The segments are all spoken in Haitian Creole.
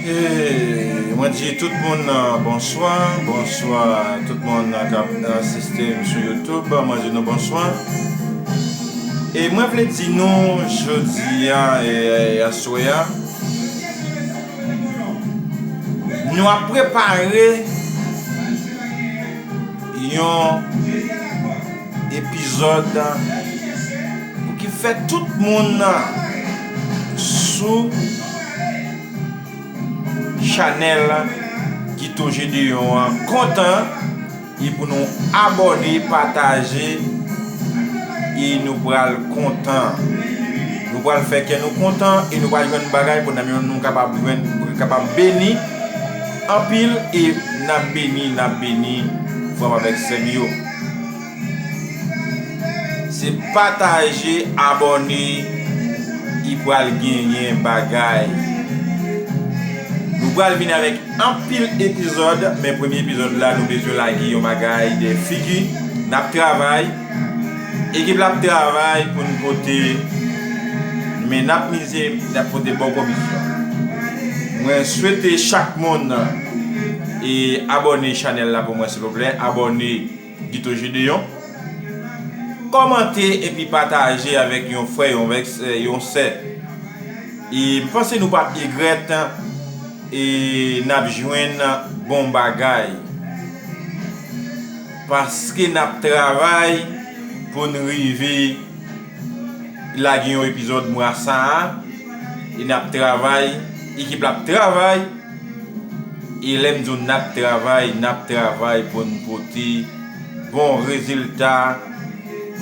Et moi dis tout le monde bonsoir, bonsoir tout le monde qui a assisté sur YouTube, moi dis nous bonsoir. Et moi je dire nous jeudi et à soya, nous avons préparé un épisode qui fait tout le monde sous channel qui touche de content et pour nous abonner, partager et nous pour content. Nous pour faire que nous content et nous pour jouer une bagaille pour nous capable bénir en pile et n'a béni vraiment avec Seigneur. C'est partager, abonner et pour gagner une bagaille. Nous allons venir avec un pile épisode, mais premier épisode là, nous besoin la Guillaume Magaï des figures, nous travail, équipe la travail pour nous porter, mais nous misé pour des bonnes commissions. Moi souhaite chaque monde et abonner channel là pour moi s'il vous plaît, abonner Guito Gédéon, commenter et puis partager avec un frère, un sœur. Et pensez nous pas regretter et n'a joindre bon bagay parce que n'a travail pour nous arriver la un épisode moi ça et n'a travail équipe la travail et l'aime nous n'a travail pour nous porter bon résultat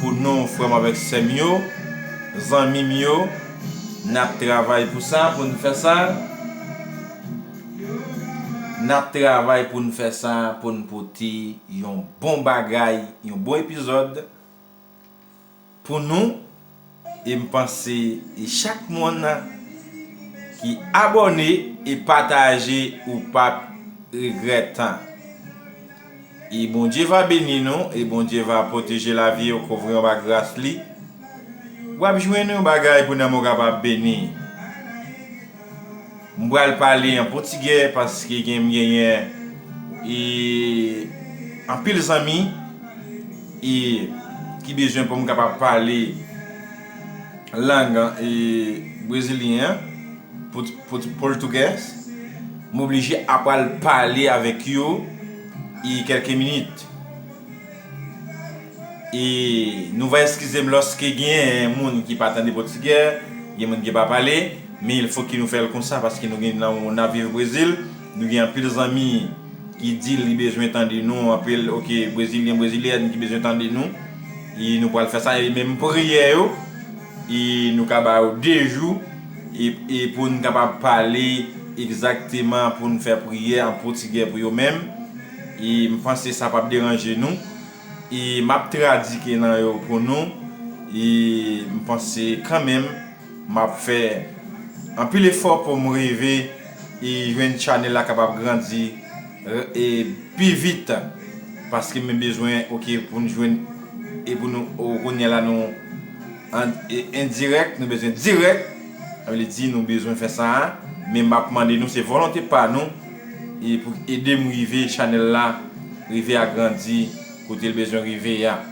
pour nous frère avec Semio Zanmi mio n'a travail pour ça pour nous faire ça. N'a travail pour nous faire ça, pour nous porter un bon bagay, un bon épisode pour nous. Et me penser et chaque monde qui abonné et partagé ou pas regrettant. Et bon Dieu va bénir nous et bon Dieu va protéger la vie au couvrir ma grâce li. Ou a joindre un bagay pour nous capable bénir. Je vais parler en portugais parce que j'ai un pile d'amis et qui besoin pour me capable parler langue brésilien portugais m'obliger à parler avec eux et quelques minutes et nous va excuser lorsque il y a un monde qui pas entendre portugais, il y a un monde qui pas parler. Mais il faut qu'il nous fasse comme ça parce que nous avons vécu au Brésil, nous avons plus d'amis qui disent qu'ils ont besoin d'entendre nous, appellent OK Brésiliens qui ont besoin d'entendre nous. Et nous pouvons faire ça et même prier et nous avons 2 jours et pour nous capable parler exactement pour nous faire prier en portugais pour eux-mêmes. Et je pense que ça ne va pas déranger nous. Et je traduis pour nous et je pense que quand même je fais un peu l'effort pour me rêver et jouer une channel là capable de grandir et plus vite parce que j'ai besoin pour nous jouer et pour nous là nous indirect nous besoin direct veut dire nous besoin faire ça mais m'a demandé nous c'est volonté par nous et pour aider me rêver channel là rêver à grandir côté le besoin rêver là.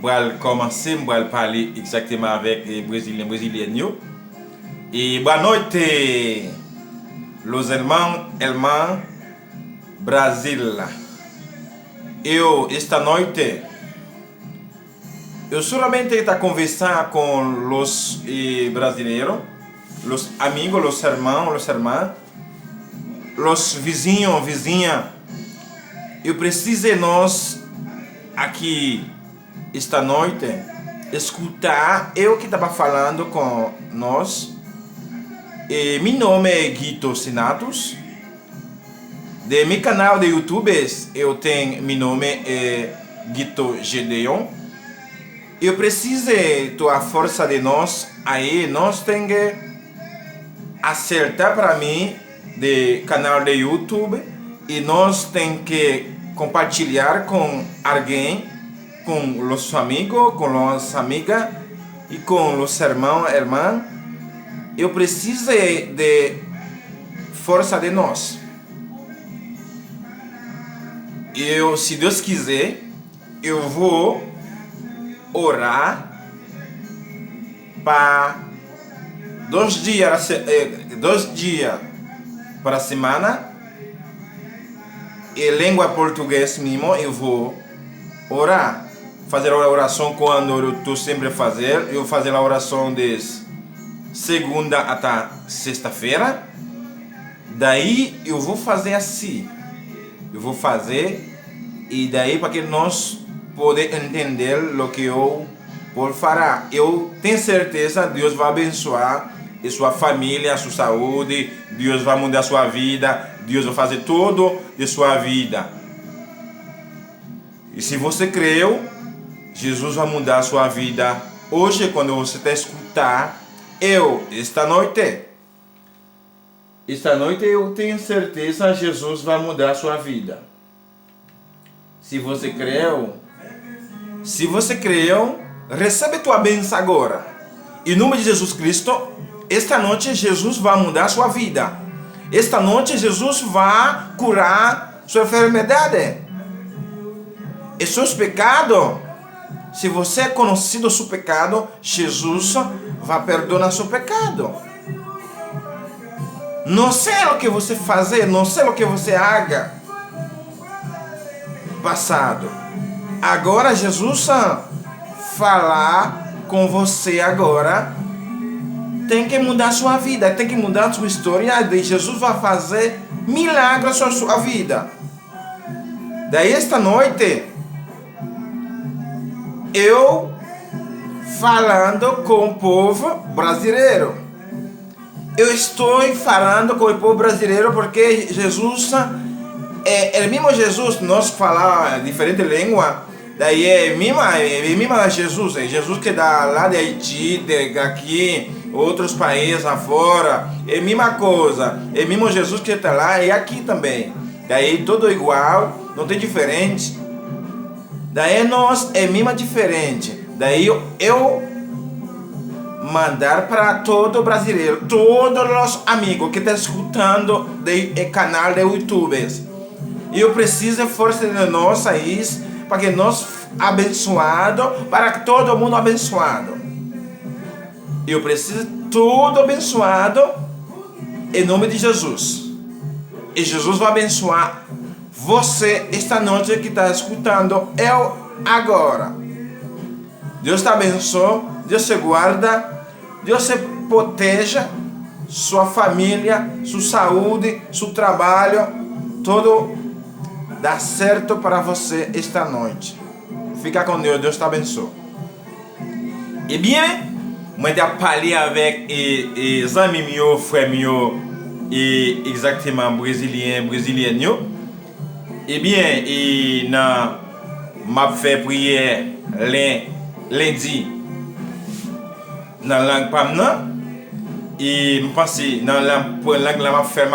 Je vais commencer à parler exactement avec les Brésiliens. Et boa noite, los irmãos Brasil. Esta noite, eu solamente estou conversando com os brasileiros, os amigos, os irmãos, os vizinhas. Eu preciso de nós aqui esta noite escutar eu que estava falando com nós. E meu nome é Guito Sinatus. De meu canal de YouTube eu tenho meu nome é Guito Gédéon. Eu preciso da força de nós aí. Nós temos que acertar para mim de canal de YouTube e nós temos que compartilhar com alguém, com os amigos, com as amigas e com os irmãos, eu preciso de força de nós. Se Deus quiser, eu vou orar para 2 dias para a semana, e língua portuguesa mesmo, eu vou orar. Fazer a oração quando eu estou sempre fazer. Eu vou fazer a oração de segunda até sexta-feira. Daí eu vou fazer assim. Eu vou fazer, e daí para que nós poder entender o que eu vou fazer. Eu tenho certeza que Deus vai abençoar a sua família, a sua saúde. Deus vai mudar a sua vida. Deus vai fazer tudo de sua vida. E se você creu, Jesus vai mudar a sua vida hoje, quando você está escutando esta noite. Esta noite eu tenho certeza que Jesus vai mudar a sua vida. Se você creu, recebe tua bênção agora. Em nome de Jesus Cristo, esta noite Jesus vai mudar a sua vida. Esta noite Jesus vai curar sua enfermidade e seus pecados. Se você é conhecido seu pecado, Jesus vai perdonar seu pecado. Não sei o que você fazer, não sei o que você haga passado. Agora Jesus falar com você agora. Tem que mudar a sua vida, tem que mudar a sua história. E Jesus vai fazer milagres na sua vida. Daí esta noite, eu falando com o povo brasileiro. Eu estou falando com o povo brasileiro porque Jesus é o mesmo Jesus. Nós falamos diferente língua. Daí é mesmo Jesus. É Jesus que dá lá de Haiti, aqui, outros países afora. É a mesma coisa. É o mesmo Jesus que está lá e aqui também. Daí tudo igual, não tem diferente. Daí nós é mesmo diferente. Daí eu mandar para todo brasileiro, todos os amigos que estão escutando do canal de YouTube. Eu preciso de força de nós aí, para que nós abençoado, para que todo mundo abençoado. Eu preciso tudo abençoado em nome de Jesus. E Jesus vai abençoar você esta noite que está escutando eu agora. Deus te abençoe, Deus te guarda, Deus te proteja, sua família, sua saúde, seu trabalho, tudo dá certo para você esta noite. Fica com Deus, Deus te abençoe. E bien, moi j'ai parlé avec les amis meus, frères meus, et exactement brésiliens. Eh bien, et m'a fait prière lundi dans la langue pamna. Et je pense dans la langue m'a fait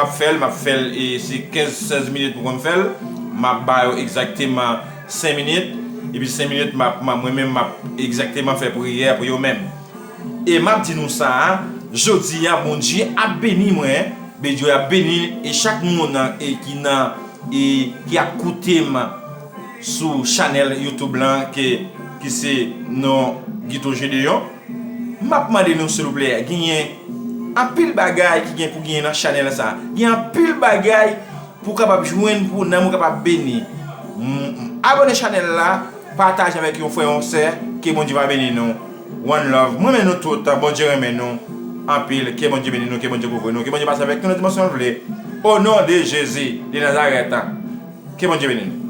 et c'est 15-16 minutes pour me faire. M'a baillé exactement 5 minutes. Et puis 5 minutes moi-même m'a exactement fait prière pour eux-mêmes. Et m'a dit nous ça, jeudi mon Dieu a béni moi, Dieu a béni et chaque monde qui a écouté sur channel YouTube là qui c'est non Guito Gédéon. M'a demandé nous s'il vous plaît, gagner un pile bagay qui gagne pour gagner dans channel ça. Il y a un pile bagay pour capable joindre pour nous capable bénir. Abonnez channel là, partage avec vos frères et sœurs que bon Dieu va bénir nous. One love. Moi nous tout bon Dieu remet nous en pile que bon Dieu bénit nous, que bon Dieu couvre nous, que bon Dieu passe avec nous dans dimension. Au nom de Jésus de Nazareth. Que bon Dieu bénisse nous.